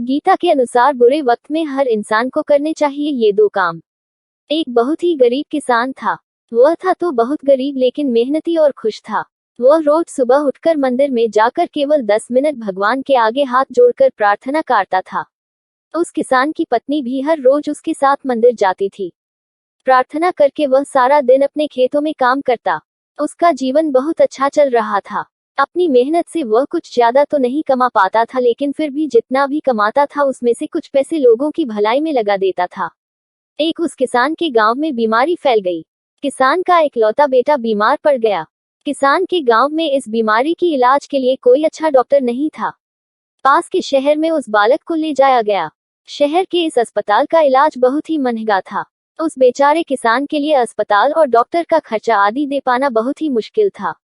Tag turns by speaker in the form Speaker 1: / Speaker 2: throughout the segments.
Speaker 1: गीता के अनुसार बुरे वक्त में हर इंसान को करने चाहिए ये दो काम। एक बहुत ही गरीब किसान था। वह था तो बहुत गरीब लेकिन मेहनती और खुश था। वह रोज सुबह उठकर मंदिर में जाकर केवल 10 मिनट भगवान के आगे हाथ जोड़कर प्रार्थना करता था। उस किसान की पत्नी भी हर रोज उसके साथ मंदिर जाती थी। प्रार्थना करके वह सारा दिन अपने खेतों में काम करता। उसका जीवन बहुत अच्छा चल रहा था। अपनी मेहनत से वह कुछ ज्यादा तो नहीं कमा पाता था, लेकिन फिर भी जितना भी कमाता था उसमें से कुछ पैसे लोगों की भलाई में लगा देता था। एक उस किसान के गांव में बीमारी फैल गई। किसान का इकलौता बेटा बीमार पड़ गया। किसान के गांव में इस बीमारी की इलाज के लिए कोई अच्छा डॉक्टर नहीं था। पास के शहर में उस बालक को ले जाया गया। शहर के इस अस्पताल का इलाज बहुत ही महंगा था। उस बेचारे किसान के लिए अस्पताल और डॉक्टर का खर्चा आदि दे पाना बहुत ही मुश्किल था।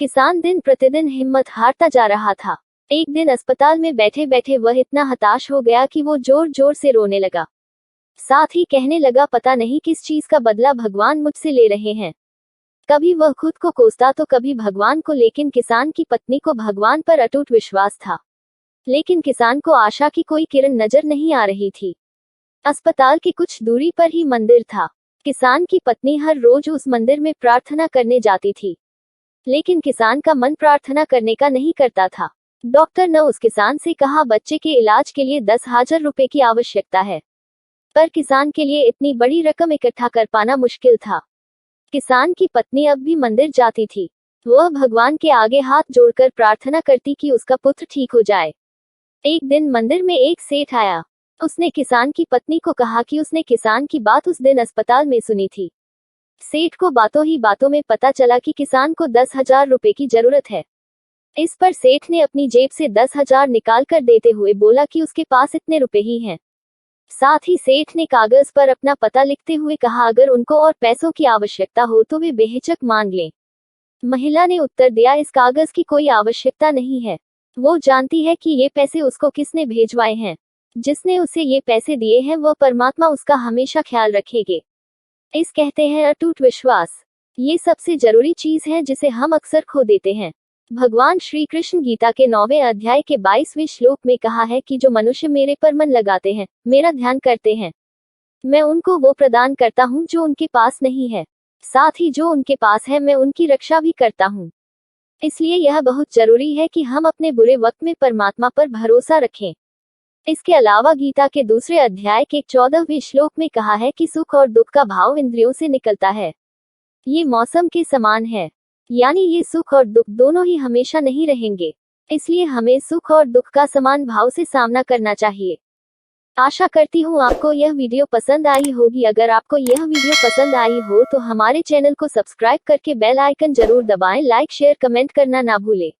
Speaker 1: किसान दिन प्रतिदिन हिम्मत हारता जा रहा था। एक दिन अस्पताल में बैठे बैठे वह इतना हताश हो गया कि वो जोर जोर से रोने लगा। साथ ही कहने लगा, पता नहीं किस चीज का बदला भगवान मुझसे ले रहे हैं। कभी वह खुद को कोसता तो कभी भगवान को, लेकिन किसान की पत्नी को भगवान पर अटूट विश्वास था। लेकिन किसान को आशा की कोई किरण नजर नहीं आ रही थी। अस्पताल की कुछ दूरी पर ही मंदिर था। किसान की पत्नी हर रोज उस मंदिर में प्रार्थना करने जाती थी, लेकिन किसान का मन प्रार्थना करने का नहीं करता था। डॉक्टर ने उस किसान से कहा, बच्चे के इलाज के लिए 10,000 रुपए की आवश्यकता है, पर किसान के लिए इतनी बड़ी रकम इकट्ठा कर पाना मुश्किल था। किसान की पत्नी अब भी मंदिर जाती थी। वह भगवान के आगे हाथ जोड़कर प्रार्थना करती कि उसका पुत्र ठीक हो जाए। एक दिन मंदिर में एक सेठ आया। उसने किसान की पत्नी को कहा कि उसने किसान की बात उस दिन अस्पताल में सुनी थी। सेठ को बातों ही बातों में पता चला कि किसान को 10,000 रुपए की जरूरत है। इस पर सेठ ने अपनी जेब से 10,000 निकाल कर देते हुए बोला कि उसके पास इतने रुपए ही हैं। साथ ही सेठ ने कागज पर अपना पता लिखते हुए कहा, अगर उनको और पैसों की आवश्यकता हो तो वे बेहिचक मांग लें। महिला ने उत्तर दिया, इस कागज की कोई आवश्यकता नहीं है। वो जानती है कि ये पैसे उसको किसने भेजवाए हैं। जिसने उसे ये पैसे दिए हैं वह परमात्मा उसका हमेशा ख्याल रखेंगे। इस कहते हैं अटूट विश्वास। ये सबसे जरूरी चीज है जिसे हम अक्सर खो देते हैं। भगवान श्री कृष्ण गीता के 9वें अध्याय के 22वें श्लोक में कहा है कि जो मनुष्य मेरे पर मन लगाते हैं, मेरा ध्यान करते हैं, मैं उनको वो प्रदान करता हूँ जो उनके पास नहीं है। साथ ही जो उनके पास है मैं उनकी रक्षा भी करता हूँ। इसलिए यह बहुत जरूरी है कि हम अपने बुरे वक्त में परमात्मा पर भरोसा रखें। इसके अलावा गीता के दूसरे अध्याय के 14वें श्लोक में कहा है कि सुख और दुख का भाव इंद्रियों से निकलता है। ये मौसम के समान है, यानी ये सुख और दुख दोनों ही हमेशा नहीं रहेंगे। इसलिए हमें सुख और दुख का समान भाव से सामना करना चाहिए। आशा करती हूँ आपको यह वीडियो पसंद आई होगी। अगर आपको यह वीडियो पसंद आई हो तो हमारे चैनल को सब्सक्राइब करके बेल आइकन जरूर दबाएं। लाइक शेयर कमेंट करना ना भूलें।